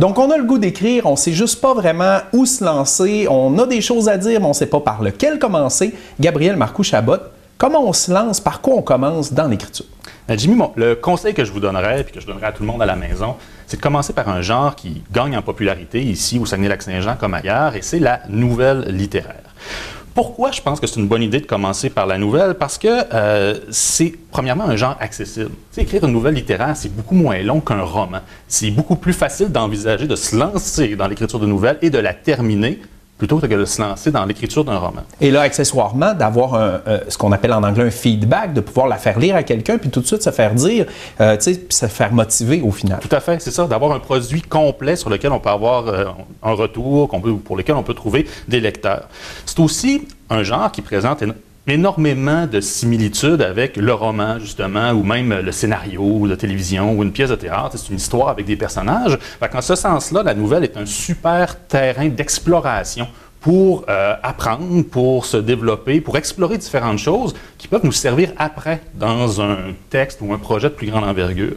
Donc, on a le goût d'écrire, on ne sait juste pas vraiment où se lancer, on a des choses à dire, mais on ne sait pas par lequel commencer. Gabriel Marcoux-Chabot, comment on se lance, par quoi on commence dans l'écriture? Jimmy, le conseil que je vous donnerais, et que je donnerais à tout le monde à la maison, c'est de commencer par un genre qui gagne en popularité ici au Saguenay-Lac-Saint-Jean comme ailleurs, et c'est la nouvelle littéraire. Pourquoi je pense que c'est une bonne idée de commencer par la nouvelle? Parce que c'est, premièrement, un genre accessible. Tu sais, écrire une nouvelle littéraire, c'est beaucoup moins long qu'un roman. C'est beaucoup plus facile d'envisager de se lancer dans l'écriture de nouvelles et de la terminer plutôt que de se lancer dans l'écriture d'un roman. Et là, accessoirement, d'avoir ce qu'on appelle en anglais un feedback, de pouvoir la faire lire à quelqu'un, puis tout de suite se faire dire, tu sais, puis se faire motiver au final. Tout à fait, c'est ça, d'avoir un produit complet sur lequel on peut avoir un retour, pour lequel on peut trouver des lecteurs. C'est aussi un genre qui présente énormément de similitudes avec le roman, justement, ou même le scénario de télévision ou une pièce de théâtre. C'est une histoire avec des personnages. En ce sens-là, la nouvelle est un super terrain d'exploration pour apprendre, pour se développer, pour explorer différentes choses qui peuvent nous servir après dans un texte ou un projet de plus grande envergure.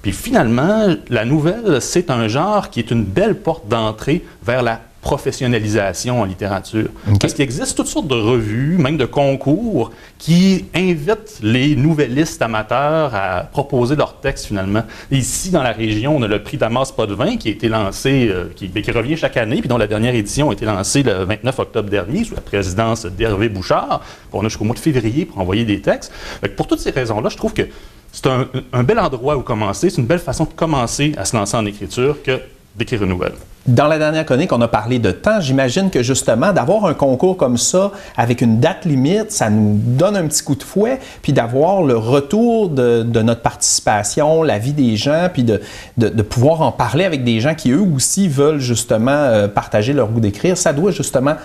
Puis finalement, la nouvelle, c'est un genre qui est une belle porte d'entrée vers la professionnalisation en littérature. Okay. Parce qu'il existe toutes sortes de revues, même de concours, qui invitent les nouvellistes amateurs à proposer leurs textes finalement. Et ici, dans la région, on a le prix Damas Potvin qui a été lancé, qui revient chaque année, puis dont la dernière édition a été lancée le 29 octobre dernier, sous la présidence d'Hervé Bouchard. On a jusqu'au mois de février pour envoyer des textes. Pour toutes ces raisons-là, je trouve que c'est un bel endroit où commencer. C'est une belle façon de commencer à se lancer en écriture que d'écrire une nouvelle. Dans la dernière chronique, on a parlé de temps. J'imagine que justement, d'avoir un concours comme ça, avec une date limite, ça nous donne un petit coup de fouet, puis d'avoir le retour de notre participation, l'avis des gens, puis de pouvoir en parler avec des gens qui, eux aussi, veulent justement partager leur goût d'écrire, ça doit justement...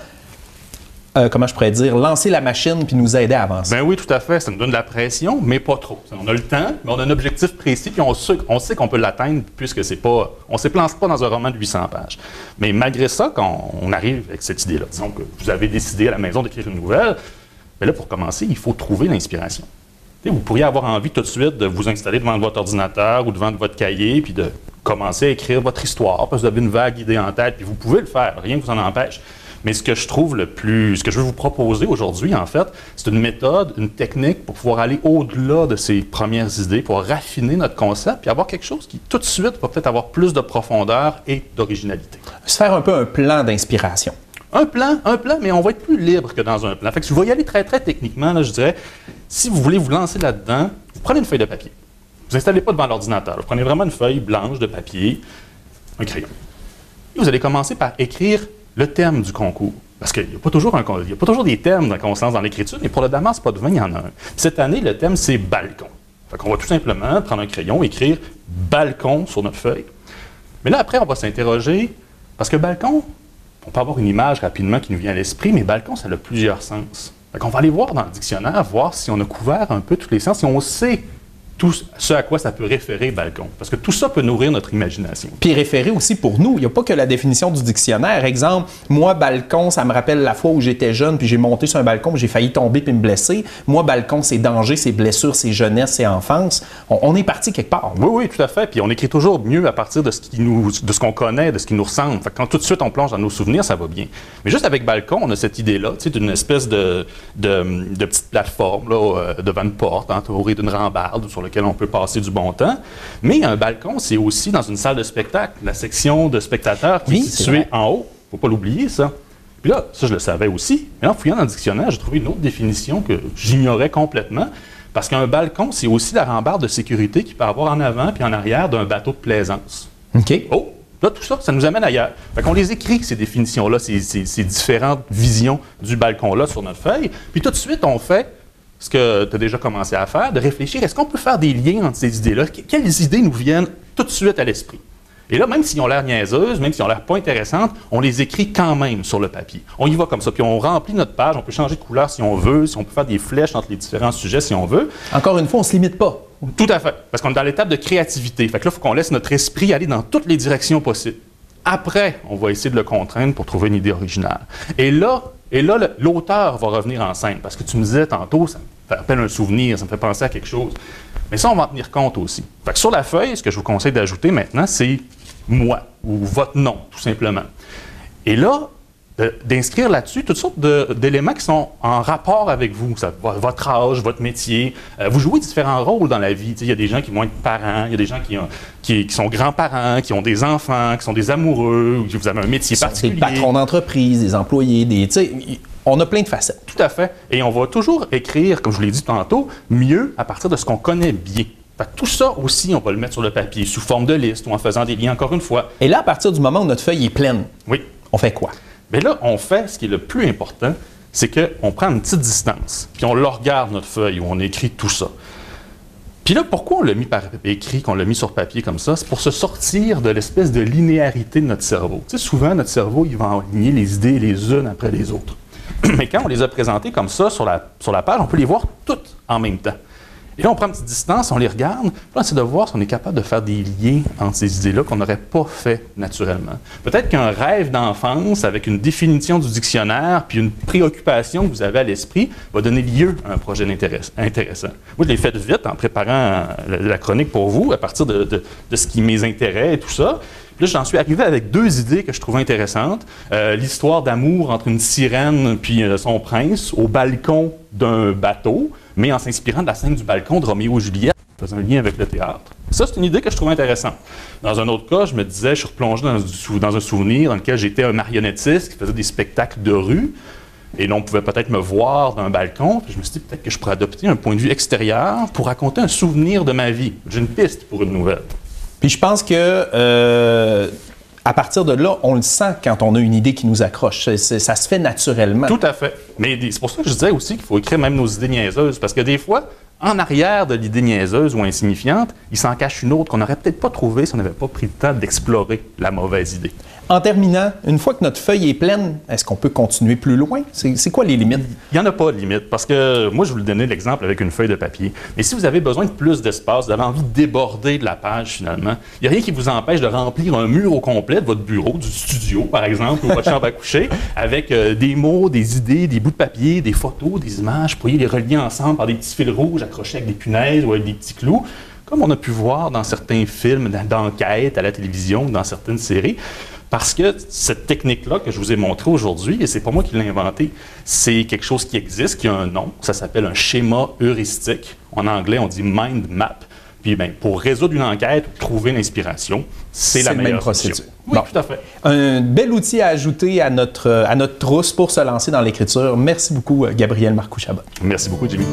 comment je pourrais dire, lancer la machine puis nous aider à avancer. Ben oui, tout à fait. Ça nous donne de la pression, mais pas trop. On a le temps, mais on a un objectif précis, puis on sait qu'on peut l'atteindre puisque c'est pas, on ne se lance pas dans un roman de 800 pages. Mais malgré ça, quand on arrive avec cette idée-là, disons que vous avez décidé à la maison d'écrire une nouvelle, bien là, pour commencer, il faut trouver l'inspiration. Vous pourriez avoir envie tout de suite de vous installer devant votre ordinateur ou devant votre cahier, puis de commencer à écrire votre histoire, parce que vous avez une vague idée en tête, puis vous pouvez le faire, rien ne vous en empêche. Mais ce que je trouve ce que je veux vous proposer aujourd'hui, en fait, c'est une méthode, une technique pour pouvoir aller au-delà de ces premières idées, pour raffiner notre concept, puis avoir quelque chose qui, tout de suite, va peut-être avoir plus de profondeur et d'originalité. Se faire un peu un plan d'inspiration. Un plan, mais on va être plus libre que dans un plan. Fait que si vous voulez y aller très, très techniquement, là, je dirais, si vous voulez vous lancer là-dedans, vous prenez une feuille de papier. Vous ne installez pas devant l'ordinateur. Vous prenez vraiment une feuille blanche de papier, un crayon. Et vous allez commencer par écrire le thème du concours. Parce qu'il n'y a pas toujours des thèmes quand on se lance dans l'écriture, mais pour le Damas Potvin, il y en a un. Cette année, le thème, c'est balcon. Fait qu'on va tout simplement prendre un crayon, écrire balcon sur notre feuille. Mais là, après, on va s'interroger, parce que balcon, on peut avoir une image rapidement qui nous vient à l'esprit, mais balcon, ça a plusieurs sens. Fait qu'on va aller voir dans le dictionnaire, voir si on a couvert un peu tous les sens, si on sait tout ce à quoi ça peut référer balcon. Parce que tout ça peut nourrir notre imagination. Puis référer aussi pour nous. Il n'y a pas que la définition du dictionnaire. Exemple, moi, balcon, ça me rappelle la fois où j'étais jeune, puis j'ai monté sur un balcon, puis j'ai failli tomber puis me blesser. Moi, balcon, c'est danger, c'est blessure, c'est jeunesse, c'est enfance. On est parti quelque part. Oui, oui, tout à fait. Puis on écrit toujours mieux à partir de ce qu'on connaît, de ce qui nous ressemble. Fait que quand tout de suite on plonge dans nos souvenirs, ça va bien. Mais juste avec balcon, on a cette idée-là, tu sais, d'une espèce de petite plateforme là, devant une porte, entourée d'une rambarde sur lequel on peut passer du bon temps. Mais un balcon, c'est aussi dans une salle de spectacle, la section de spectateurs qui est située en haut. Il ne faut pas l'oublier, ça. Puis là, ça, je le savais aussi. Mais en fouillant dans le dictionnaire, j'ai trouvé une autre définition que j'ignorais complètement. Parce qu'un balcon, c'est aussi la rambarde de sécurité qu'il peut avoir en avant puis en arrière d'un bateau de plaisance. OK. Oh! Là, tout ça, ça nous amène ailleurs. Fait qu'on les écrit, ces définitions-là, ces différentes visions du balcon-là sur notre feuille. Puis tout de suite, on fait ce que tu as déjà commencé à faire, de réfléchir, est-ce qu'on peut faire des liens entre ces idées-là? Quelles idées nous viennent tout de suite à l'esprit? Et là, même s'ils ont l'air niaiseuses, même s'ils ont l'air pas intéressantes, on les écrit quand même sur le papier. On y va comme ça, puis on remplit notre page, on peut changer de couleur si on veut, si on peut faire des flèches entre les différents sujets si on veut. Encore une fois, on ne se limite pas. Tout à fait, parce qu'on est dans l'étape de créativité. Fait que là, il faut qu'on laisse notre esprit aller dans toutes les directions possibles. Après, on va essayer de le contraindre pour trouver une idée originale. Et là, l'auteur va revenir en scène, parce que tu me disais tantôt, ça me rappelle un souvenir, ça me fait penser à quelque chose. Mais ça, on va en tenir compte aussi. Fait que sur la feuille, ce que je vous conseille d'ajouter maintenant, c'est moi ou votre nom, tout simplement. Et là, d'inscrire là-dessus toutes sortes d'éléments qui sont en rapport avec vous, votre âge, votre métier. Vous jouez différents rôles dans la vie. Il y a des gens qui vont être parents, il y a des gens qui sont grands-parents, qui ont des enfants, qui sont des amoureux, ou vous avez un métier particulier. Des patrons d'entreprise, des employés, on a plein de facettes. Tout à fait. Et on va toujours écrire, comme je vous l'ai dit tantôt, mieux à partir de ce qu'on connaît bien. Tout ça aussi, on va le mettre sur le papier, sous forme de liste ou en faisant des liens, encore une fois. Et là, à partir du moment où notre feuille est pleine, oui, on fait quoi? Bien là, on fait ce qui est le plus important, c'est qu'on prend une petite distance, puis on le regarde, notre feuille, où on écrit tout ça. Puis là, pourquoi on l'a mis par écrit, qu'on l'a mis sur papier comme ça? C'est pour se sortir de l'espèce de linéarité de notre cerveau. Tu sais, souvent, notre cerveau, il va aligner les idées les unes après les autres. Mais quand on les a présentées comme ça sur la page, on peut les voir toutes en même temps. Et là, on prend une petite distance, on les regarde, puis on essaie de voir si on est capable de faire des liens entre ces idées-là qu'on n'aurait pas fait naturellement. Peut-être qu'un rêve d'enfance avec une définition du dictionnaire puis une préoccupation que vous avez à l'esprit va donner lieu à un projet intéressant. Moi, je l'ai fait vite en préparant la chronique pour vous, à partir de ce qui mes intérêts et tout ça. Puis là, j'en suis arrivé avec 2 idées que je trouvais intéressantes. L'histoire d'amour entre une sirène puis son prince au balcon d'un bateau, mais en s'inspirant de la scène du balcon de Roméo et Juliette, faisant un lien avec le théâtre. Ça, c'est une idée que je trouve intéressante. Dans un autre cas, je me disais, je suis replongé dans un souvenir dans lequel j'étais un marionnettiste qui faisait des spectacles de rue, et là, on pouvait peut-être me voir d'un balcon, puis je me suis dit peut-être que je pourrais adopter un point de vue extérieur pour raconter un souvenir de ma vie. J'ai une piste pour une nouvelle. Puis je pense que à partir de là, on le sent quand on a une idée qui nous accroche. Ça se fait naturellement. Tout à fait. Mais c'est pour ça que je disais aussi qu'il faut écrire même nos idées niaiseuses, parce que des fois, en arrière de l'idée niaiseuse ou insignifiante, il s'en cache une autre qu'on n'aurait peut-être pas trouvée si on n'avait pas pris le temps d'explorer la mauvaise idée. En terminant, une fois que notre feuille est pleine, est-ce qu'on peut continuer plus loin? C'est quoi les limites? Il n'y en a pas de limite, parce que moi, je vous donnais l'exemple avec une feuille de papier. Mais si vous avez besoin de plus d'espace, vous avez envie de déborder de la page finalement, il n'y a rien qui vous empêche de remplir un mur au complet de votre bureau, du studio par exemple, ou votre chambre à coucher, avec des mots, des idées, des bouts de papier, des photos, des images. Vous pourriez les relier ensemble par des petits fils rouges accrochés avec des punaises ou avec des petits clous, comme on a pu voir dans certains films d'enquête à la télévision ou dans certaines séries. Parce que cette technique-là que je vous ai montrée aujourd'hui, et c'est pas moi qui l'ai inventée, c'est quelque chose qui existe, qui a un nom, ça s'appelle un schéma heuristique. En anglais, on dit mind map. Puis bien, pour résoudre une enquête ou trouver l'inspiration, c'est la meilleure procédure. Oui, bon. Tout à fait. Un bel outil à ajouter à notre trousse pour se lancer dans l'écriture. Merci beaucoup, Gabriel Marcoux-Chabot. Merci beaucoup, Jimmy.